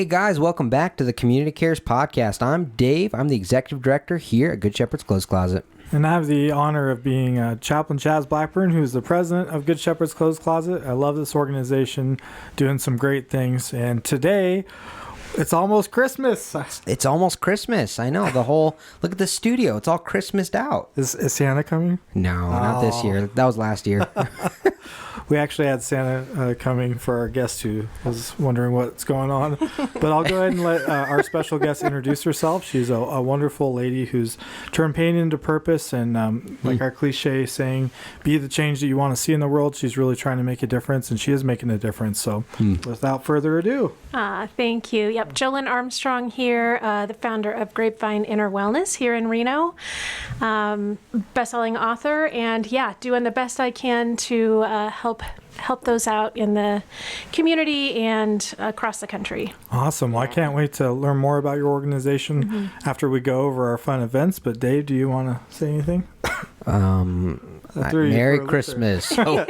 Hey guys, welcome back to the Community Cares Podcast. I'm Dave. I'm the Executive Director here at Good Shepherd's Clothes Closet. And I have the honor of being Chaplain Chaz Blackburn, who's the president of Good Shepherd's Clothes Closet. I love this organization, doing some great things. And today, it's almost Christmas. It's almost Christmas. I know. Look at the studio. It's all Christmased out. Is Santa coming? No, not this year. That was last year. We actually had Santa coming for our guest who was wondering what's going on. But I'll go ahead and let our special guest introduce herself. She's a wonderful lady who's turned pain into purpose. And like our cliche saying, be the change that you want to see in the world. She's really trying to make a difference, and she is making a difference. So without further ado. Thank you. Yep, Jolyn Armstrong here, the founder of Grapevine Inner Wellness here in Reno. Best-selling author, and doing the best I can to help those out in the community and across the country. Awesome. Well, I can't wait to learn more about your organization after we go over our fun events. But Dave, do you want to say anything? Merry Christmas. Is that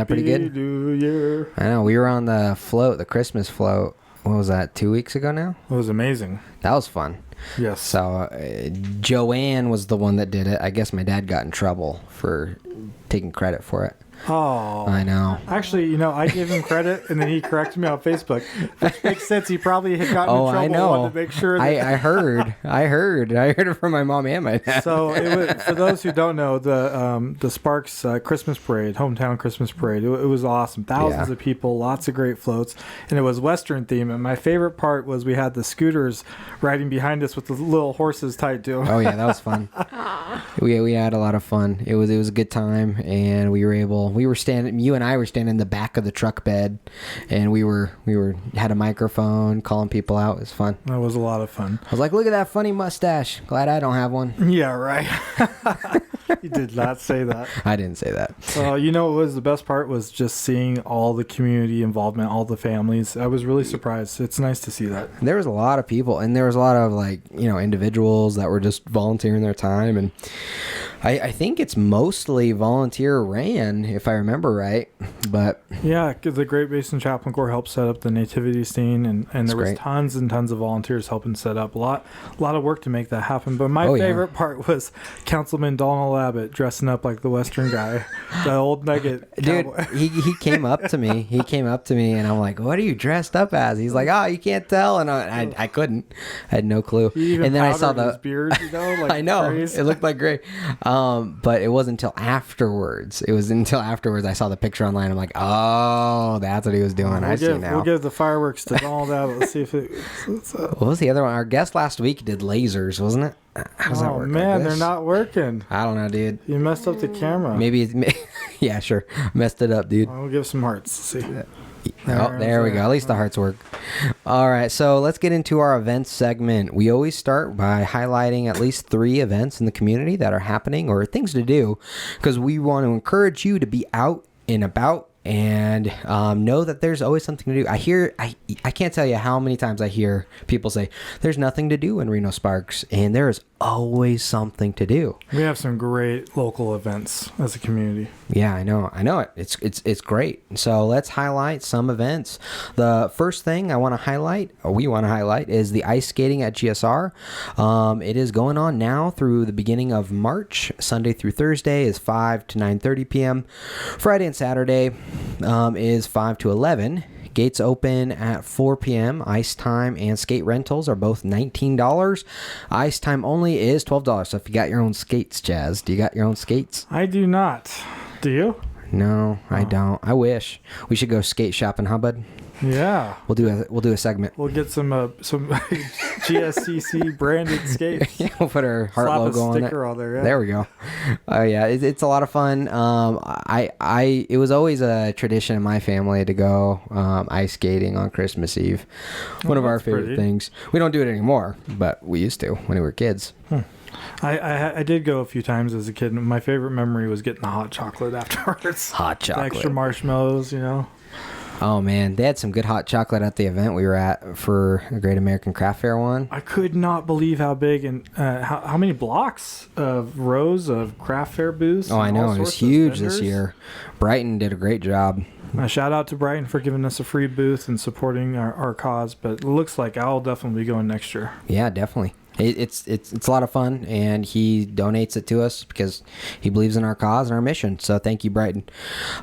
pretty good? New Year. I know. We were on the Christmas float. What was that, 2 weeks ago now? It was amazing. That was fun. Yes. So Joanne was the one that did it. I guess my dad got in trouble for taking credit for it. Oh, I know. Actually, I gave him credit, and then he corrected me on Facebook, which makes sense. He probably had gotten in trouble. I know. Wanted to make sure. That I heard it from my mom and my dad. So, for those who don't know, the Sparks Christmas Parade, hometown Christmas Parade, it was awesome. Thousands of people, lots of great floats, and it was Western theme. And my favorite part was we had the scooters riding behind us with the little horses tied to them. Oh yeah, that was fun. We had a lot of fun. It was a good time, and you and I were standing in the back of the truck bed, and we had a microphone calling people out. It was fun. That was a lot of fun. I was like, look at that funny mustache. Glad I don't have one. Yeah, right. You did not say that. I didn't say that. What was the best part was just seeing all the community involvement, all the families. I was really surprised. It's nice to see that. There was a lot of people, and there was a lot of individuals that were just volunteering their time, and I think it's mostly volunteer ran, if I remember right. But yeah, the Great Basin Chaplain Corps helped set up the nativity scene, and there was tons and tons of volunteers helping set up. A lot of work to make that happen. But my favorite part was Councilman Donald Abbott dressing up like the Western guy, the old nugget. Dude, he came up to me. And I'm like, "What are you dressed up as?" He's like, "Oh, you can't tell." And I couldn't. I had no clue. And then I saw his beard. Like I know crazy. It looked like gray. But it wasn't until afterwards. I saw the picture online. I'm like, oh, that's what he was doing. I see now. We'll give the fireworks to Donald Abbott. Let's see if it. What was the other one? Our guest last week did lasers, wasn't it? How's that work? Oh man, they're not working. I don't know, dude. You messed up the camera. Yeah, sure. Messed it up, dude. We'll give some hearts. Let's see. Oh, there we go. At least the hearts work. All right, so let's get into our events segment. We always start by highlighting at least 3 events in the community that are happening or things to do, because we want to encourage you to be out and about and know that there's always something to do. I can't tell you how many times I hear people say there's nothing to do in Reno Sparks, and there is always something to do. We have some great local events as a community. Yeah, I know it. It's great. So let's highlight some events. The first thing we want to highlight is the ice skating at GSR. It is going on now through the beginning of March. Sunday through Thursday is 5 to 9:30 p.m. Friday and Saturday is 5 to 11. Gates open at 4 p.m. Ice time and skate rentals are both $19. Ice time only is $12. So if you got your own skates, Jazz, do you got your own skates? I do not. Do you? No, I don't. I wish. We should go skate shopping, huh, bud? Yeah. We'll do a segment. We'll get some GSCC branded skates. Yeah, we'll put our heart logo on it. Sticker on there. Yeah. There we go. Yeah, it's a lot of fun. It was always a tradition in my family to go ice skating on Christmas Eve. One of our favorite things. We don't do it anymore, but we used to when we were kids. I did go a few times as a kid. My favorite memory was getting the hot chocolate afterwards. Hot chocolate. The extra marshmallows, Oh man, they had some good hot chocolate at the event we were at for the Great American Craft Fair one. I could not believe how big and how many blocks of rows of craft fair booths. Oh, I know. It was huge this year. Brighton did a great job. Shout out to Brighton for giving us a free booth and supporting our cause. But it looks like I'll definitely be going next year. Yeah, definitely. It's a lot of fun, and he donates it to us because he believes in our cause and our mission. So thank you, Brighton.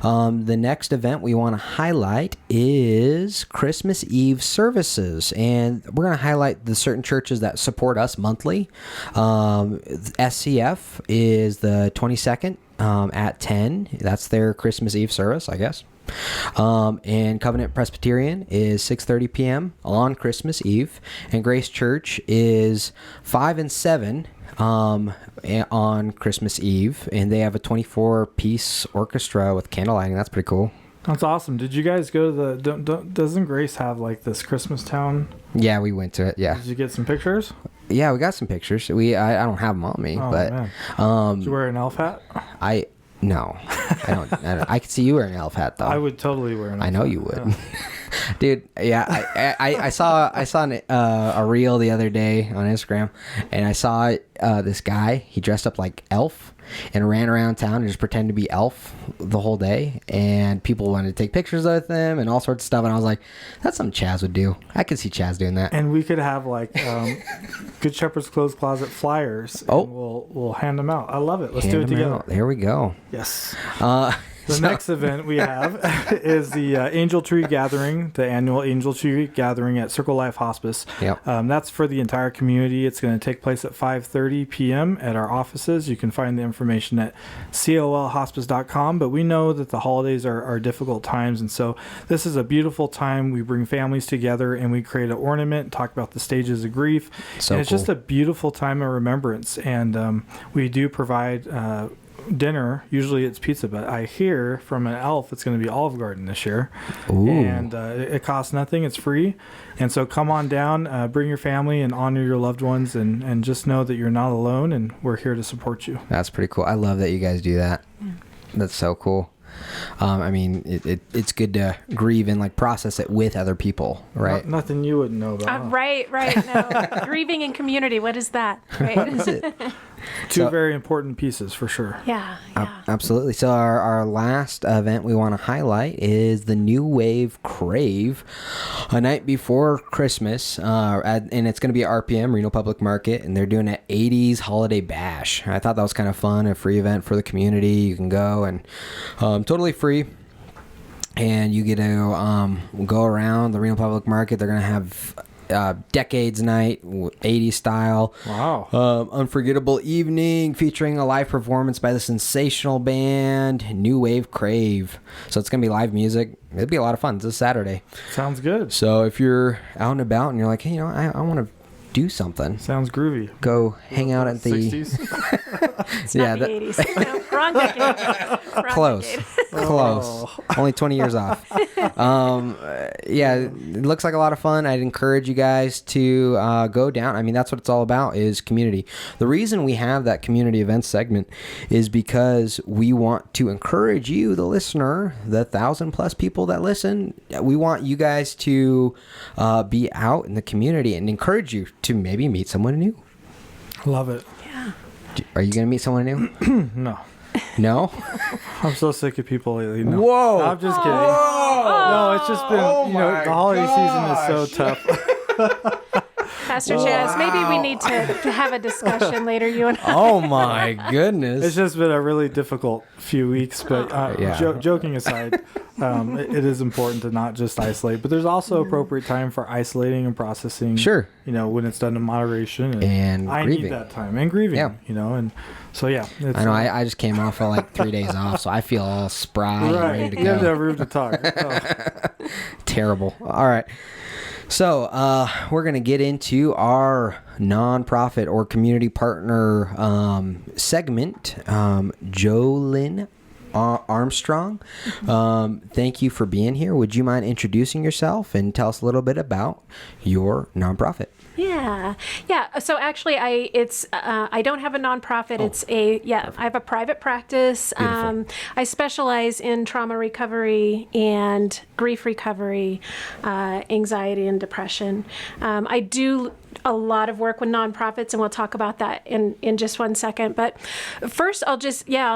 The next event we want to highlight is Christmas Eve services, and we're going to highlight the certain churches that support us monthly. SCF is the 22nd at 10. That's their Christmas Eve service, I guess. And Covenant Presbyterian is 6:30 p.m. on Christmas Eve, and Grace Church is 5 and 7 on Christmas Eve, and they have a 24-piece orchestra with candle lighting. That's pretty cool. That's awesome. Did you guys go to doesn't Grace have like this Christmas town? Yeah, we went to it. Yeah. Did you get some pictures? Yeah, we got some pictures. I don't have them on me, but man. Did you wear an elf hat? No, I don't. I could see you wearing an elf hat though. I would totally wear an elf hat. I know you would. Yeah. Dude, yeah, I saw a reel the other day on Instagram, and I saw this guy. He dressed up like Elf and ran around town and just pretended to be Elf the whole day, and people wanted to take pictures with him and all sorts of stuff, and I was like, that's something Chaz would do. I could see Chaz doing that. And we could have like Good Shepherd's Clothes Closet flyers. Oh, and we'll hand them out. I love it. Let's do it together. Out. There we go. Yes. The next event we have is the Angel Tree Gathering, the annual Angel Tree Gathering at Circle Life Hospice. Yep. That's for the entire community. It's going to take place at 5:30 p.m. at our offices. You can find the information at colhospice.com, but we know that the holidays are difficult times, and so this is a beautiful time. We bring families together, and we create an ornament, talk about the stages of grief. So and it's just a beautiful time of remembrance, and we do provide dinner. Usually it's pizza, but I hear from an elf it's going to be Olive Garden this year. Ooh. And it costs nothing. It's free. And so come on down, bring your family and honor your loved ones, and just know that you're not alone, and we're here to support you. That's pretty cool. I love that you guys do that. Yeah. That's so cool. I mean, it's good to grieve and like process it with other people, right? Nothing you wouldn't know about. Right. No. Grieving in community. What is that? Right. What is it? Two very important pieces for sure. Yeah. Absolutely. So our last event we want to highlight is the New Wave Crave, a night before Christmas, and it's going to be at RPM, Reno Public Market, and they're doing an 80s holiday bash. I thought that was kind of fun, a free event for the community. You can go and totally free. And you get to go around the Reno Public Market. They're going to have Decades Night, 80s style. Wow. Unforgettable evening featuring a live performance by the sensational band New Wave Crave. So it's going to be live music. It'll be a lot of fun. It's a Saturday. Sounds good. So if you're out and about and you're like, hey, I want to do something. Sounds groovy. Go hang out at the 60s. It's not the 80s. No, wrong decade. Close. Decade. Close. Only 20 years off. Yeah, it looks like a lot of fun. I'd encourage you guys to go down. I mean, that's what it's all about, is community. The reason we have that community events segment is because we want to encourage you, the listener, the 1,000+ people that listen. We want you guys to be out in the community and encourage you to maybe meet someone new. Love it. Yeah. Are you going to meet someone new? No. No? I'm so sick of people lately. No. Whoa. I'm just kidding. Whoa. No, it's just been, the holiday season is so tough. Pastor Chaz, maybe we need to have a discussion later, you and I. Oh my goodness. It's just been a really difficult few weeks, but joking aside, it is important to not just isolate, but there's also appropriate time for isolating and processing. Sure. When it's done in moderation. And I grieving. need that time. And grieving, Yeah. And so, yeah. It's, I know. I just came off of like 3 days off, so I feel all spry and ready to You have to go. have room to talk. Oh. Terrible. All right. So we're going to get into our nonprofit or community partner segment. Jolyn Armstrong, thank you for being here. Would you mind introducing yourself and tell us a little bit about your nonprofit? Yeah. Yeah. So actually, I don't have a nonprofit. I have a private practice. I specialize in trauma recovery and grief recovery, anxiety and depression. I do a lot of work with nonprofits, and we'll talk about that in just one second. But first, I'll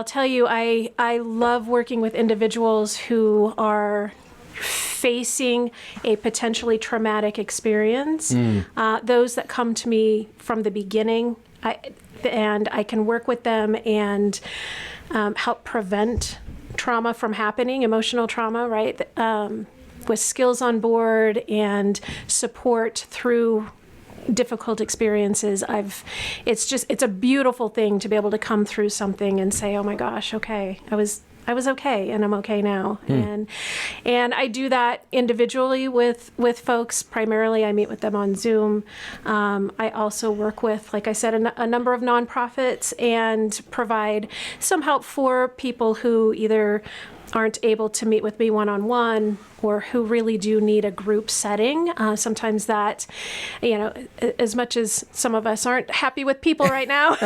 tell you, I love working with individuals who are facing a potentially traumatic experience. Those that come to me from the beginning, and I can work with them and help prevent trauma from happening, emotional trauma, right? With skills on board and support through difficult experiences. It's a beautiful thing to be able to come through something and say, oh my gosh, okay, I was okay, and I'm okay now. And I do that individually with folks. Primarily, I meet with them on Zoom. I also work with, like I said, a number of nonprofits and provide some help for people who either aren't able to meet with me one-on-one or who really do need a group setting. Sometimes that, as much as some of us aren't happy with people right now,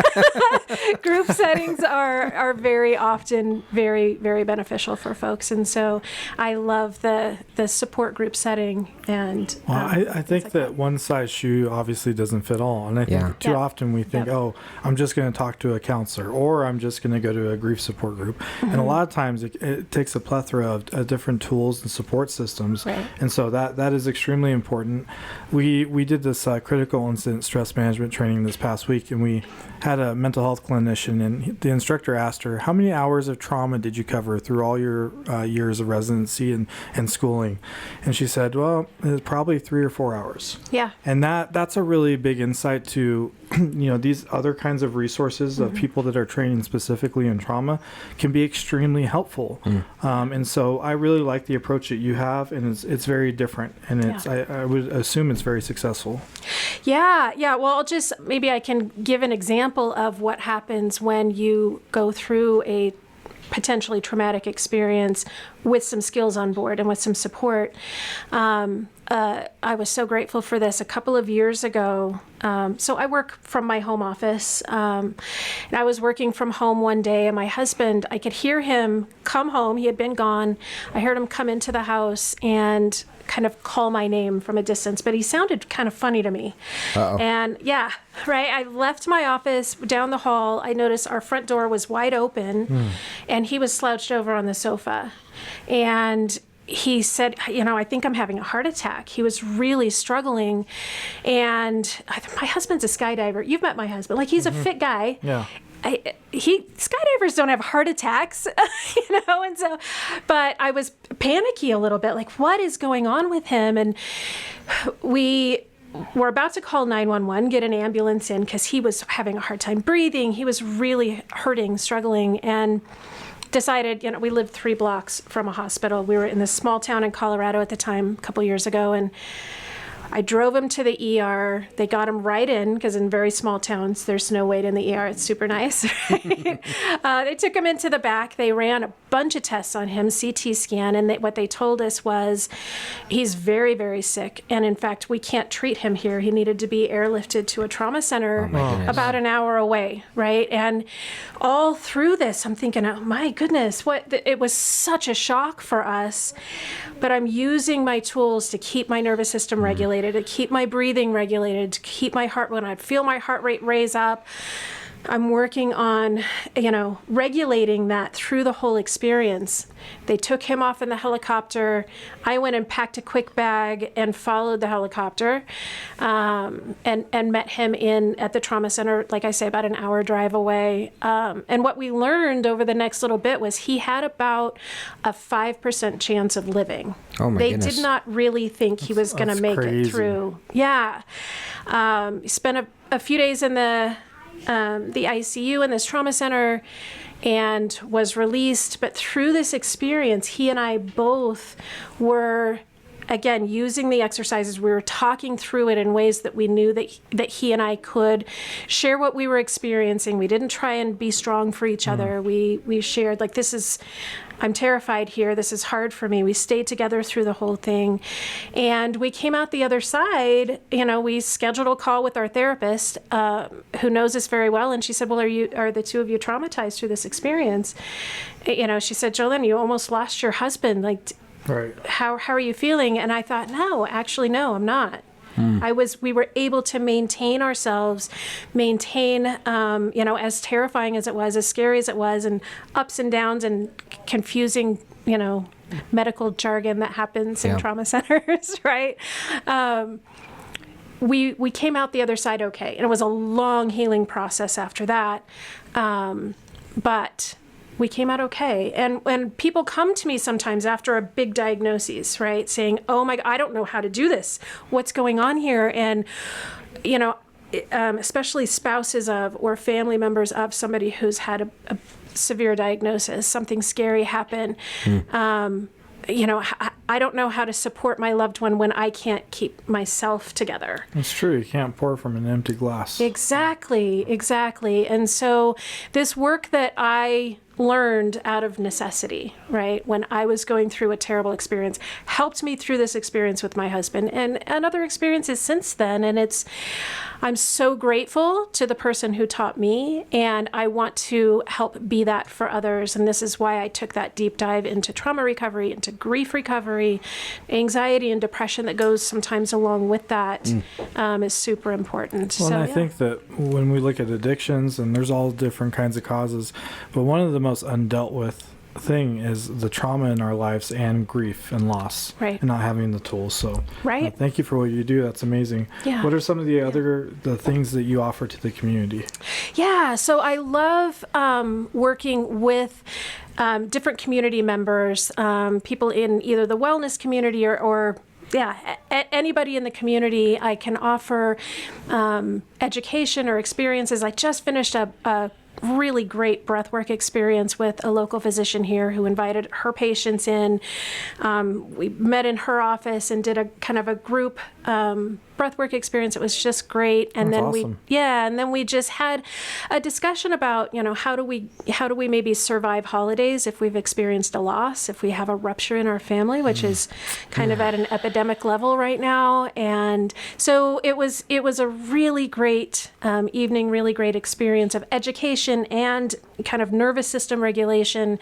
group settings are very often very, very beneficial for folks. And so I love the support group setting. And I think that one size shoe obviously doesn't fit all. And I think too often we think, oh, I'm just going to talk to a counselor, or I'm just going to go to a grief support group. And a lot of times it takes a plethora of different tools and support systems. Right. And so that is extremely important. We did this critical incident stress management training this past week, and we had a mental health clinician, and the instructor asked her, how many hours of trauma did you cover through all your years of residency and schooling? And she said, well, it's probably 3 or 4 hours. Yeah. And that's a really big insight to these other kinds of resources of people that are training specifically in trauma can be extremely helpful. And so I really like the approach that you have, and it's very different, and I would assume it's very successful. Yeah. Well, maybe I can give an example of what happens when you go through a potentially traumatic experience with some skills on board and with some support. I was so grateful for this a couple of years ago. So I work from my home office. And I was working from home one day, and my husband, I could hear him come home. He had been gone. I heard him come into the house and kind of call my name from a distance, but he sounded kind of funny to me. Uh-oh. And I left my office down the hall. I noticed our front door was wide open, and he was slouched over on the sofa. And he said, I think I'm having a heart attack. He was really struggling. And my husband's a skydiver. You've met my husband. Like, he's a fit guy. Yeah. Skydivers don't have heart attacks, and so, but I was panicky a little bit, like, what is going on with him? And we were about to call 911, get an ambulance in, because he was having a hard time breathing. He was really hurting, struggling, and decided, we lived 3 blocks from a hospital. We were in this small town in Colorado at the time, a couple years ago, and I drove him to the ER. They got him right in, because in very small towns, there's no wait in the ER. It's super nice. They took him into the back. They ran a bunch of tests on him, CT scan, and what they told us was he's very, very sick. And in fact, we can't treat him here. He needed to be airlifted to a trauma center about an hour away, right? And all through this, I'm thinking, oh my goodness, it was such a shock for us. But I'm using my tools to keep my nervous system regulated, to keep my breathing regulated, to keep my heart, when I feel my heart rate raise up, I'm working on, regulating that through the whole experience. They took him off in the helicopter. I went and packed a quick bag and followed the helicopter, and met him at the trauma center, like I say, about an hour drive away. And what we learned over the next little bit was he had about a 5% chance of living. Oh my goodness. They did not really think he was going to make it through. Yeah. He spent a few days in the ICU in this trauma center and was released. But through this experience, he and I both were again, using the exercises, we were talking through it in ways that we knew that he and I could share what we were experiencing. We didn't try and be strong for each other. We shared, like, I'm terrified here. This is hard for me. We stayed together through the whole thing. And we came out the other side, we scheduled a call with our therapist, who knows us very well. And she said, well, are the two of you traumatized through this experience? She said, Jolyn, you almost lost your husband. Like, Right. How are you feeling? And I thought, no, I'm not. We were able to maintain ourselves, as terrifying as it was, as scary as it was, and ups and downs and confusing, medical jargon that happens in trauma centers, right? We came out the other side okay. And it was a long healing process after that. But we came out okay. And when people come to me sometimes after a big diagnosis, right, saying, oh my God, I don't know how to do this. What's going on here? And, especially spouses of or family members of somebody who's had a severe diagnosis, something scary happen. I don't know how to support my loved one when I can't keep myself together. It's true. You can't pour from an empty glass. Exactly. And so this work that I learned out of necessity, right, when I was going through a terrible experience, helped me through this experience with my husband and other experiences since then. And I'm so grateful to the person who taught me, and I want to help be that for others. And this is why I took that deep dive into trauma recovery, into grief recovery, anxiety and depression that goes sometimes along with that is super important. Well, and I think that when we look at addictions, and there's all different kinds of causes, but one of the most undealt with thing is the trauma in our lives and grief and loss, right, and not having the tools. So right. Thank you for what you do. That's amazing. Yeah. What are some of the things that you offer to the community? Yeah, so I love working with different community members, people in either the wellness community or anybody in the community. I can offer education or experiences. I just finished a really great breathwork experience with a local physician here who invited her patients in. We met in her office and did a kind of a group breathwork experience. It was just great. And That's then awesome. we just had a discussion about, how do we maybe survive holidays if we've experienced a loss, if we have a rupture in our family, which is kind of at an epidemic level right now. And so it was a really great evening, really great experience of education and kind of nervous system regulation.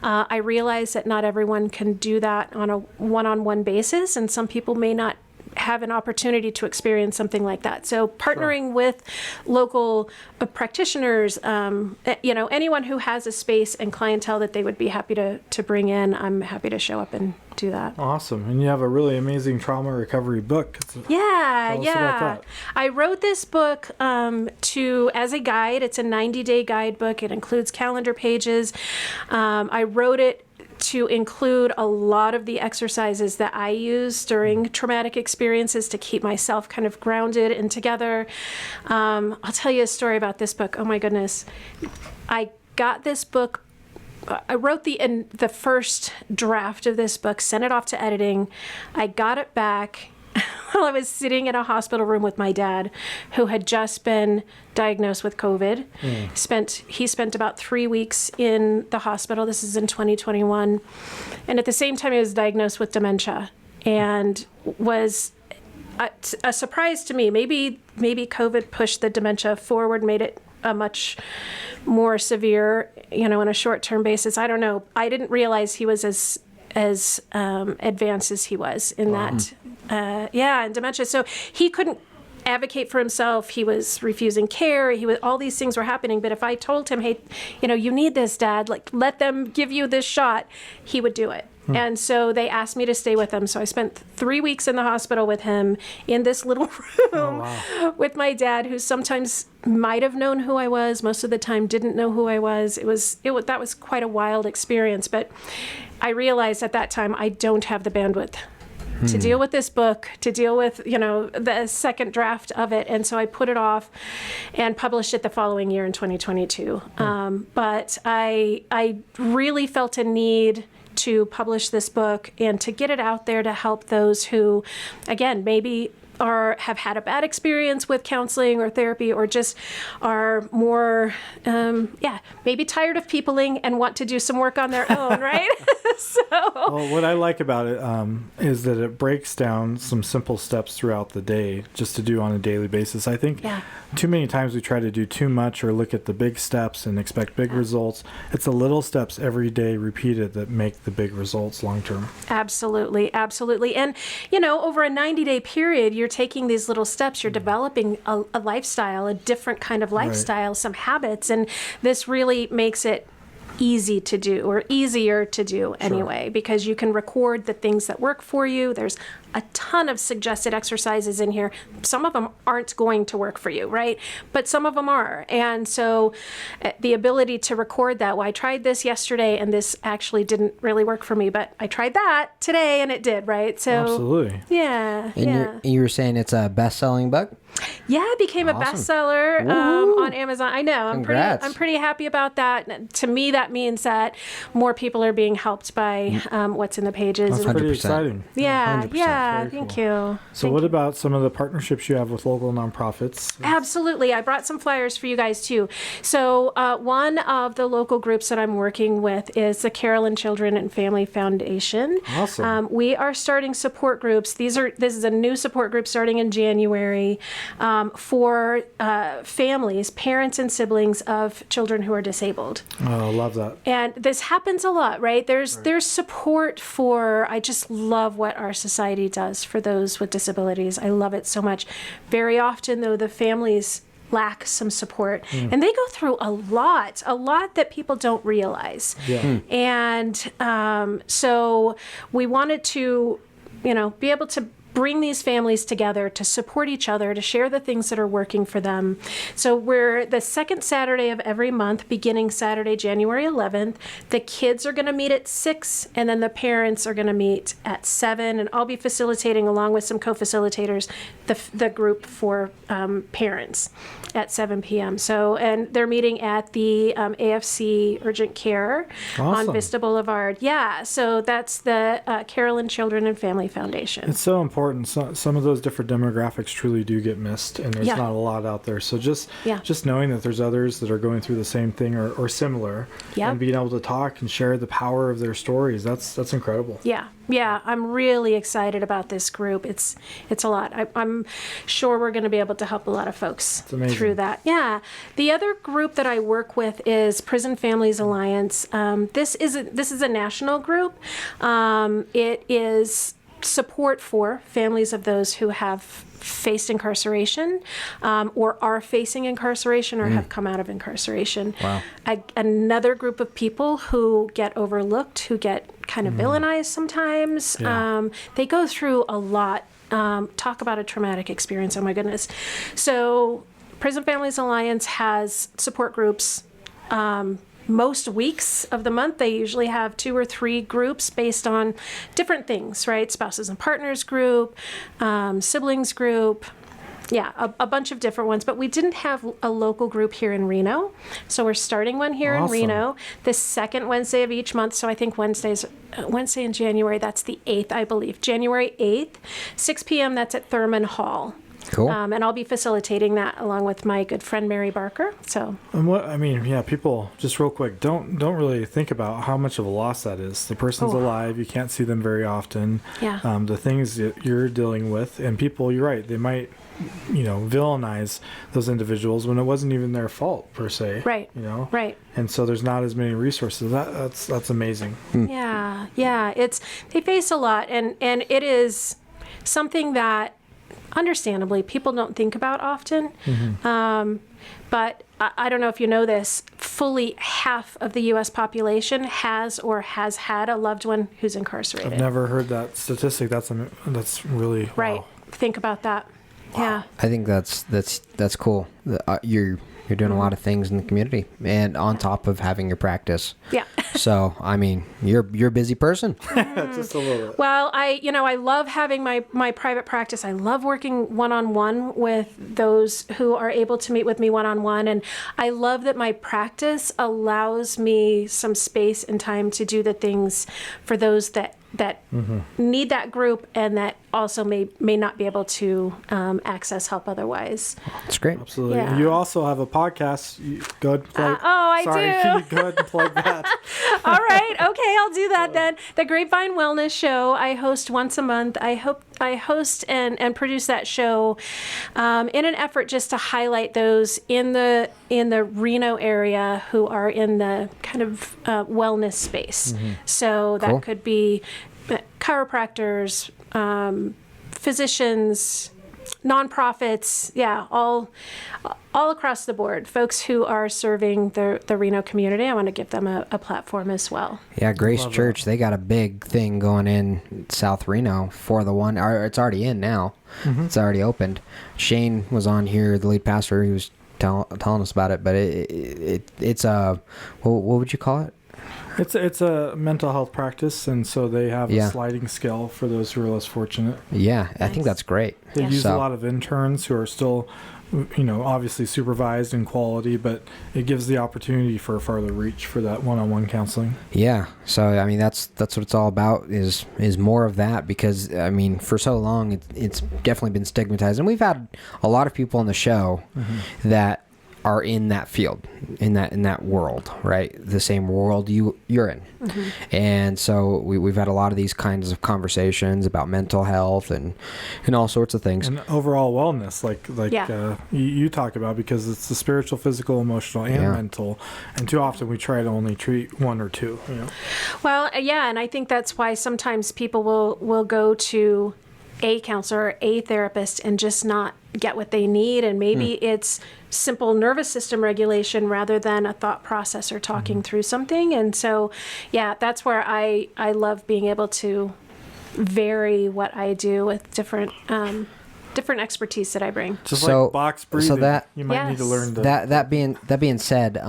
I realize that not everyone can do that on a one-on-one basis, and some people may not have an opportunity to experience something like that. So partnering with local practitioners, anyone who has a space and clientele that they would be happy to bring in, I'm happy to show up and do that. Awesome. And you have a really amazing trauma recovery book. Tell us about that. I wrote this book as a guide. It's a 90-day guidebook. It includes calendar pages. I wrote it to include a lot of the exercises that I use during traumatic experiences to keep myself kind of grounded and together. I'll tell you a story about this book. Oh my goodness. I got this book. I wrote the first draft of this book, sent it off to editing. I got it back while I was sitting in a hospital room with my dad, who had just been diagnosed with COVID. He spent about 3 weeks in the hospital. This is in 2021. And at the same time, he was diagnosed with dementia, and was a surprise to me. Maybe COVID pushed the dementia forward, made it a much more severe, on a short-term basis. I don't know. I didn't realize he was as advanced as he was in that, in dementia. So he couldn't advocate for himself. He was refusing care. All these things were happening. But if I told him, hey, you need this, Dad, like, let them give you this shot, he would do it. And so they asked me to stay with him. So I spent 3 weeks in the hospital with him in this little room with my dad, who sometimes might have known who I was, most of the time didn't know who I was. That was quite a wild experience. But I realized at that time I don't have the bandwidth to deal with this book, to deal with, the second draft of it. And so I put it off and published it the following year in 2022. But I really felt a need to publish this book and to get it out there to help those who, again, maybe have had a bad experience with counseling or therapy, or just are more, maybe tired of peopling and want to do some work on their own, right? Well, what I like about it is that it breaks down some simple steps throughout the day just to do on a daily basis. I think too many times we try to do too much or look at the big steps and expect big results. It's the little steps every day repeated that make the big results long term. Absolutely. And, over a 90-day period, you're taking these little steps, you're developing a lifestyle, a different kind of lifestyle, some habits, and this really makes it easy to do, or easier to do anyway, because you can record the things that work for you. There's a ton of suggested exercises in here. Some of them aren't going to work for you, right? But some of them are. And so the ability to record that, well, I tried this yesterday and this actually didn't really work for me, but I tried that today and it did, right? So absolutely. Yeah. And you were saying it's a best-selling book? Yeah, it became a bestseller on Amazon. I know. I'm pretty happy about that. To me, that means that more people are being helped by what's in the pages. That's pretty exciting. Yeah. 100%. Thank you. So what about some of the partnerships you have with local nonprofits? Absolutely. I brought some flyers for you guys too. So one of the local groups that I'm working with is the Carolyn Children and Family Foundation. Awesome. We are starting support groups. This is a new support group starting in January for families, parents and siblings of children who are disabled. Oh, I love that. And this happens a lot, right? There's support for, I just love what our society does for those with disabilities. I love it so much. Very often, though, the families lack some support, and they go through a lot that people don't realize. Yeah. And so we wanted to, be able to bring these families together to support each other, to share the things that are working for them. So we're the second Saturday of every month, beginning Saturday, January 11th. The kids are going to meet at 6, and then the parents are going to meet at 7, and I'll be facilitating, along with some co-facilitators, the group for parents at 7 p.m. So, and they're meeting at the AFC Urgent Care on Vista Boulevard. Yeah, so that's the Carolyn Children and Family Foundation. It's so important. Some of those different demographics truly do get missed, and there's not a lot out there. So just knowing that there's others that are going through the same thing or similar, and being able to talk and share the power of their stories, that's incredible. Yeah, I'm really excited about this group. It's a lot. I'm sure we're going to be able to help a lot of folks through that. Yeah. The other group that I work with is Prison Families Alliance. This is a national group. It is support for families of those who have faced incarceration, or are facing incarceration, or have come out of incarceration. Wow. Another group of people who get overlooked, who get kind of villainized sometimes. They go through a lot. Talk about a traumatic experience. Oh my goodness. So Prison Families Alliance has support groups most weeks of the month. They usually have 2 or 3 groups based on different things, right? Spouses and partners group, siblings group. Yeah, a bunch of different ones. But we didn't have a local group here in Reno. So we're starting one here in Reno the second Wednesday of each month. So I think Wednesday in January, that's the 8th, I believe. January 8th, 6 p.m., that's at Thurman Hall. Cool. And I'll be facilitating that along with my good friend Mary Barker. So. And people just real quick don't really think about how much of a loss that is. The person's alive. You can't see them very often. Yeah. The things that you're dealing with, and people, you're right. They might, villainize those individuals when it wasn't even their fault per se. Right. Right. And so there's not as many resources. That's amazing. Yeah. They face a lot, and it is something that, understandably, people don't think about often. But I don't know if you know this, fully half of the U.S. population has or has had a loved one who's incarcerated. I've never heard that statistic. That's really right. Wow. Think about that. Wow. Yeah. I think that's cool. You're doing a lot of things in the community, and on top of having your practice. Yeah. So, I mean, you're a busy person. Just a little bit. Well, I love having my private practice. I love working one-on-one with those who are able to meet with me one-on-one. And I love that my practice allows me some space and time to do the things for those that need that group and that also may not be able to access help otherwise. It's great. Absolutely. Yeah. And you also have a podcast. Go ahead and plug. I Sorry, do. can you go ahead and plug that? All right. Okay, I'll do that then. The Grapevine Wellness Show. I host once a month. I host and produce that show in an effort just to highlight those in the Reno area who are in the kind of wellness space. So that Cool. could be chiropractors, physicians, nonprofits, all across the board. Folks who are serving the Reno community, I want to give them a platform as well. Yeah, Grace Love Church, they got a big thing going in South Reno for the one. Or it's already in now. It's already opened. Shane was on here, the lead pastor. He was telling us about it, but it's a what would you call it? It's a mental health practice, and so they have Yeah. a sliding scale for those who are less fortunate. Yeah, I think that's great. They use So- a lot of interns who are still, obviously supervised in quality, but it gives the opportunity for farther reach for that one-on-one counseling. Yeah, so I mean that's what it's all about is more of that, because I mean for so long it's definitely been stigmatized, and we've had a lot of people on the show that are in that field, in that world, right? The same world you're in. And so we've had a lot of these kinds of conversations about mental health and all sorts of things. And overall wellness, like Yeah. you talk about, because it's the spiritual, physical, emotional, and Yeah. mental. And too often we try to only treat one or two. Well, yeah, and I think that's why sometimes people will go to a counselor or a therapist and just not get what they need, and maybe it's simple nervous system regulation rather than a thought process or talking through something. And so, yeah, that's where I love being able to vary what I do with different expertise that I bring. Just So- like box breathing. so that- you might need to Yes. learn to. That being said,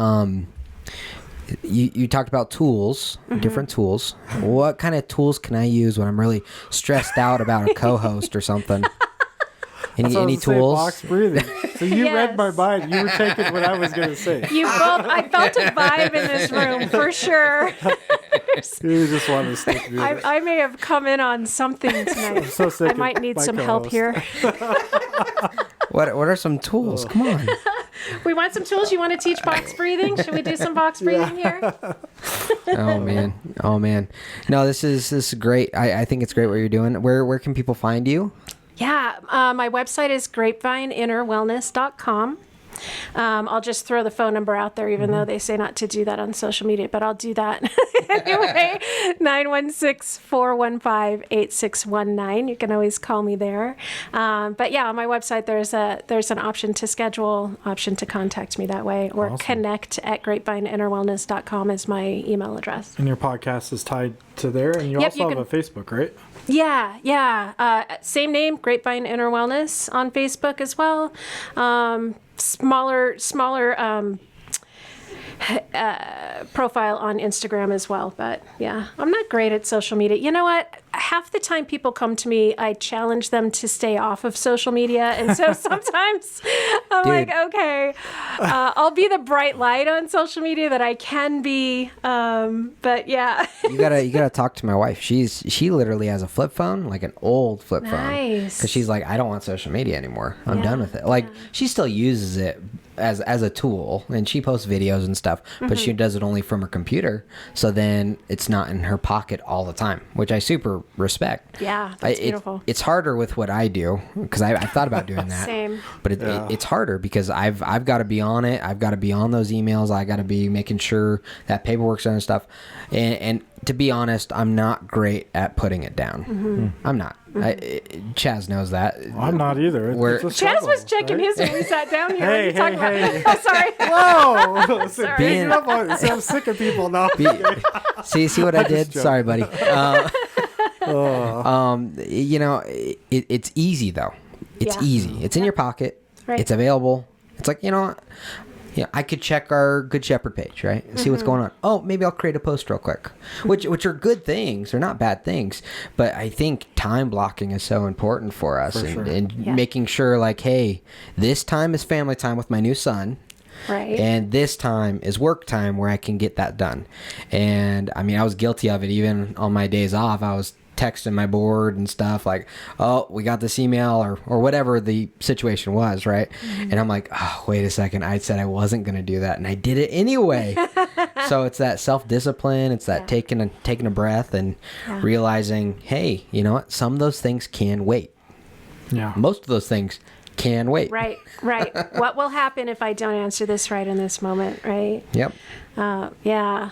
you talked about tools, different tools. What kind of tools can I use when I'm really stressed out about a co-host or something? That's what I Any was gonna say, tools? box breathing. So you read my Yes. mind. You were taking what I was going to say. You both, I felt a vibe in this room for sure. You just wanted to stick to it. I may have come in on something tonight. So sick I of might need my some help co-host. here. What are some tools? Come on. We want some tools. You want to teach box breathing? Should we do some box breathing here? Oh man. No, this is great. I think it's great what you're doing. Where can people find you? Yeah, my website is grapevineinnerwellness.com. I'll just throw the phone number out there, even though they say not to do that on social media, but I'll do that anyway. 916-415-8619. You can always call me there. But yeah, on my website, there's an option to schedule, option to contact me that way, or connect@grapevineinnerwellness.com is my email address. And your podcast is tied to there, and you Yep, also you have a Facebook, right? Yeah. Same name, Grapevine Inner Wellness on Facebook as well. Smaller profile on Instagram as well. But yeah, I'm not great at social media. You know what? Half the time people come to me, I challenge them to stay off of social media. And so sometimes I'm Dude. like, okay, I'll be the bright light on social media that I can be. But yeah. You gotta talk to my wife. She literally has a flip phone, like an old flip phone. Nice. Because she's like, I don't want social media anymore. I'm Yeah, done with it. Like she still uses it as a tool, and she posts videos and stuff, but she does it only from her computer. So then it's not in her pocket all the time, which I super respect. Yeah, that's beautiful. It's harder with what I do, because I thought about doing that. Same. But it's harder because I've got to be on it. I've got to be on those emails. I got to be making sure that paperwork's done and stuff. And to be honest, I'm not great at putting it down. I'm not. Chaz knows that. I'm not either. Where- It's a Chaz struggle, was checking right? his when we sat down here. Hey, What are you talking hey, about? Oh, sorry. Whoa! Sorry. Being up on, see, I'm sick of people now. See what I did? joking. Sorry, buddy. It's easy though. It's Yeah. easy. It's in your pocket. Right. It's available. It's like, you know what? Yeah, I could check our Good Shepherd page, right? And see what's going on. Oh, maybe I'll create a post real quick. Which are good things. They're not bad things. But I think time blocking is so important for us. And making sure, like, hey, this time is family time with my new son. Right. And this time is work time where I can get that done. And, I mean, I was guilty of it even on my days off. I was texting my board and stuff like, oh, we got this email or whatever the situation was, right? And I'm like, oh, wait a second, I said I wasn't going to do that and I did it anyway. So it's that self-discipline, it's that taking a breath and realizing, hey, you know what, some of those things can wait. Yeah, most of those things can wait. Right. What will happen if I don't answer this right in this moment, right? Yep. Yeah.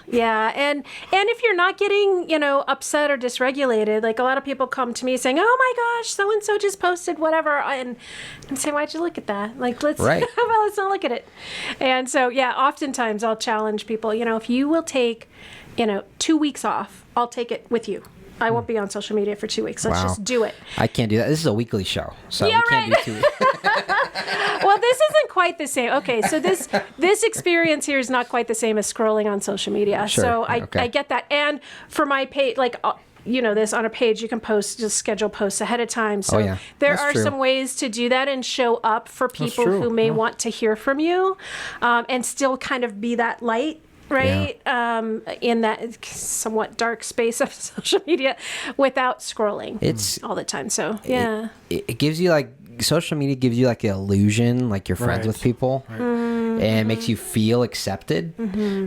And if you're not getting, upset or dysregulated, like a lot of people come to me saying, "Oh my gosh, so and so just posted whatever," and say, "Why'd you look at that? Like, let's right. well, let's not look at it." And so, oftentimes I'll challenge people. If you will take, 2 weeks off, I'll take it with you. I won't be on social media for 2 weeks. Let's just do it. I can't do that. This is a weekly show, so we can't do 2 weeks. Well, this isn't quite the same. Okay, so this experience here is not quite the same as scrolling on social media. Sure. So I get that. And for my page, like, this on a page, you can just schedule posts ahead of time. So there That's are true. some ways to do that and show up for people who may want to hear from you, and still kind of be that light. Right? In that somewhat dark space of social media without scrolling all the time. So, It gives you social media gives you the illusion like you're friends with people and makes you feel accepted,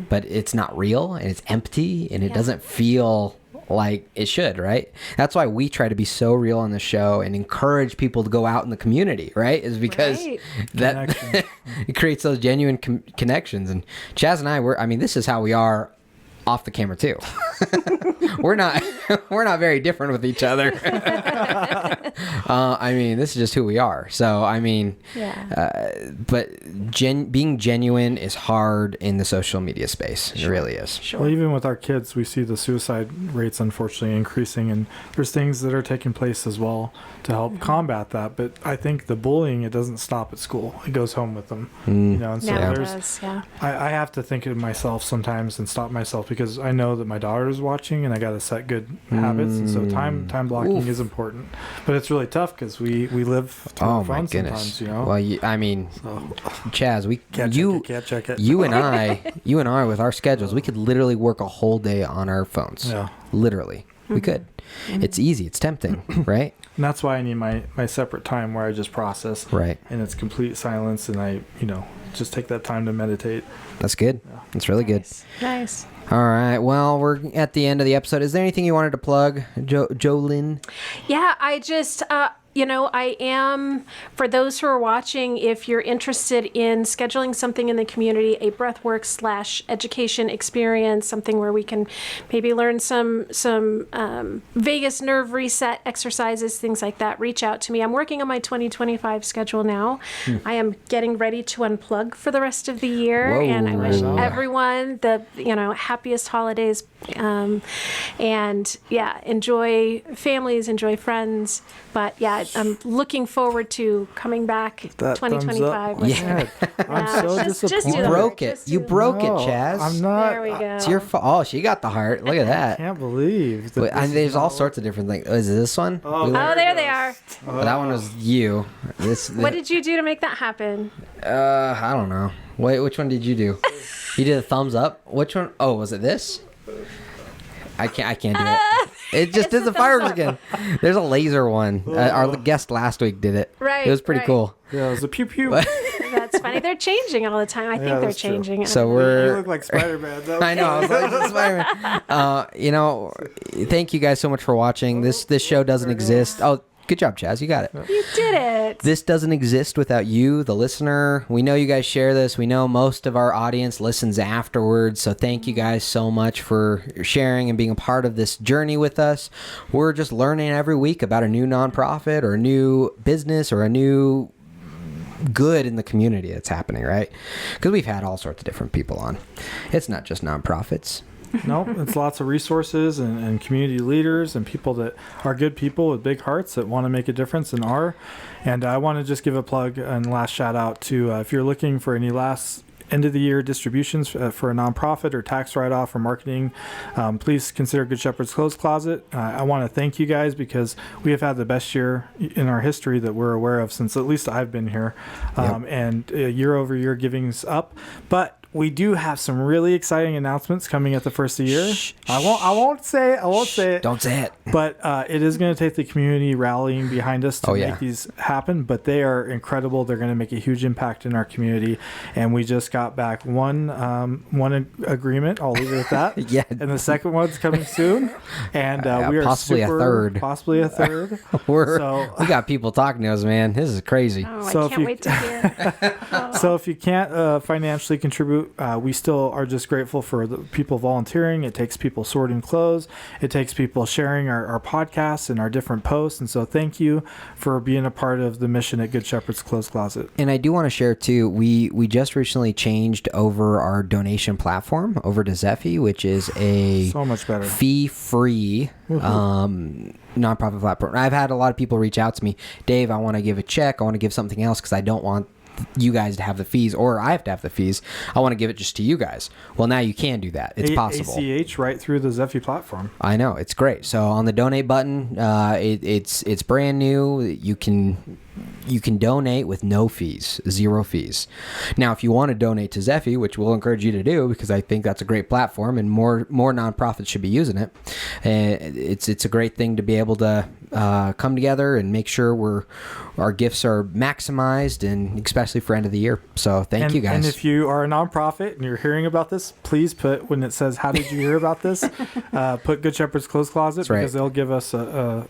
but it's not real and it's empty and it doesn't feel like it should, right? That's why we try to be so real on the show and encourage people to go out in the community, right? Is because that it creates those genuine connections. And Chaz and I, this is how we are off the camera too. we're not very different with each other. This is just who we are. So but being genuine is hard in the social media space. It really is. Well, even with our kids, we see the suicide rates unfortunately increasing, and there's things that are taking place as well to help combat that. But I think the bullying, it doesn't stop at school; it goes home with them. And so I have to think of myself sometimes and stop myself, because I know that my daughter is watching and I got to set good habits. And so time blocking is important, but it's really tough because we live through our phones sometimes, Well, Chaz, can't check it. You and I with our schedules, we could literally work a whole day on our phones. Yeah. Literally. We could. It's easy. It's tempting, right? And that's why I need my separate time where I just process. Right. And it's complete silence, and I, just take that time to meditate. That's good. Yeah. That's really good. Nice. All right. Well, we're at the end of the episode. Is there anything you wanted to plug, Jolyn? Yeah, I just, I am, for those who are watching, if you're interested in scheduling something in the community, a breathwork / education experience, something where we can maybe learn some vagus nerve reset exercises, things like that, reach out to me. I'm working on my 2025 schedule now. I am getting ready to unplug for the rest of the year. Whoa. And I wish everyone the, happiest holidays. Enjoy families, enjoy friends. But I'm looking forward to coming back 2025. Yeah. I'm so disappointed. You broke it. You broke it, Chaz. I'm not. There we go. It's your fault. Oh, she got the heart. Look at that. I can't believe. There's all sorts of different things. Is it this one? Oh, there they are. That one was you. What did you do to make that happen? I don't know. Wait, which one did you do? You did a thumbs up. Which one? Oh, was it this? I can't do it. It just did the fireworks again. There's a laser one. Our guest last week did it. Right. It was pretty cool. Yeah, it was a pew pew. That's funny. They're changing all the time. I think they're changing. So you look like Spider-Man. I know. I was like Spider-Man. Thank you guys so much for watching. This show doesn't exist. Oh, good job, Chaz. You got it. You did it. This doesn't exist without you, the listener. We know you guys share this. We know most of our audience listens afterwards. So thank you guys so much for sharing and being a part of this journey with us. We're just learning every week about a new nonprofit or a new business or a new good in the community that's happening, right? Because we've had all sorts of different people on. It's not just nonprofits. No, it's lots of resources and community leaders and people that are good people with big hearts that want to make a difference and are. And I want to just give a plug and last shout out to if you're looking for any last end of the year distributions for a nonprofit or tax write-off or marketing, please consider Good Shepherd's Clothes Closet. I want to thank you guys because we have had the best year in our history that we're aware of since at least I've been here. And year over year giving's up. But we do have some really exciting announcements coming at the first of the year. I won't say it. Don't say it. But it is going to take the community rallying behind us to make these happen. But they are incredible. They're going to make a huge impact in our community. And we just got back one agreement. I'll leave it at that. Yeah. And the second one's coming soon. And we are possibly a third. Possibly a third. We got people talking to us, man. This is crazy. Oh, I can't wait to hear. So if you can't financially contribute, we still are just grateful for the people volunteering. It takes people sorting clothes. It takes people sharing our podcasts and our different posts. And so thank you for being a part of the mission at Good Shepherd's Clothes Closet. And I do want to share too, we just recently changed over our donation platform over to Zephy, which is a so much better fee-free nonprofit platform. I've had a lot of people reach out to me, Dave, I want to give a check. I want to give something else because I don't want you guys to have the fees, or I have to have the fees. I want to give it just to you guys. Well, now you can do that. It's possible. ACH right through the Zephy platform. I know, it's great. So on the donate button, it's brand new. You can donate with no fees, 0 fees. Now, if you want to donate to Zephy, which we'll encourage you to do because I think that's a great platform and more nonprofits should be using it. It's a great thing to be able to come together and make sure our gifts are maximized, and especially for end of the year. So thank you guys. And if you are a nonprofit and you're hearing about this, please put, when it says how did you hear about this, put Good Shepherd's Clothes Closet, because they'll give us a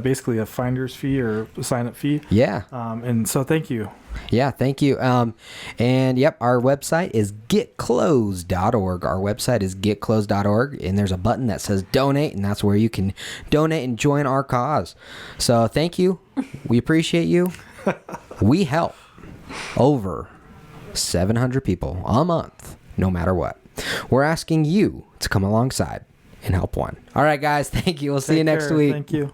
basically a finder's fee or a sign up fee. Yeah. And so thank you. Yeah, thank you. And yep, our website is getclothes.org. Our website is getclothes.org, and there's a button that says donate, and that's where you can donate and join our cause. So thank you. We appreciate you. We help over 700 people a month, no matter what. We're asking you to come alongside and help one. All right, guys, thank you. We'll see you next week. Thank you.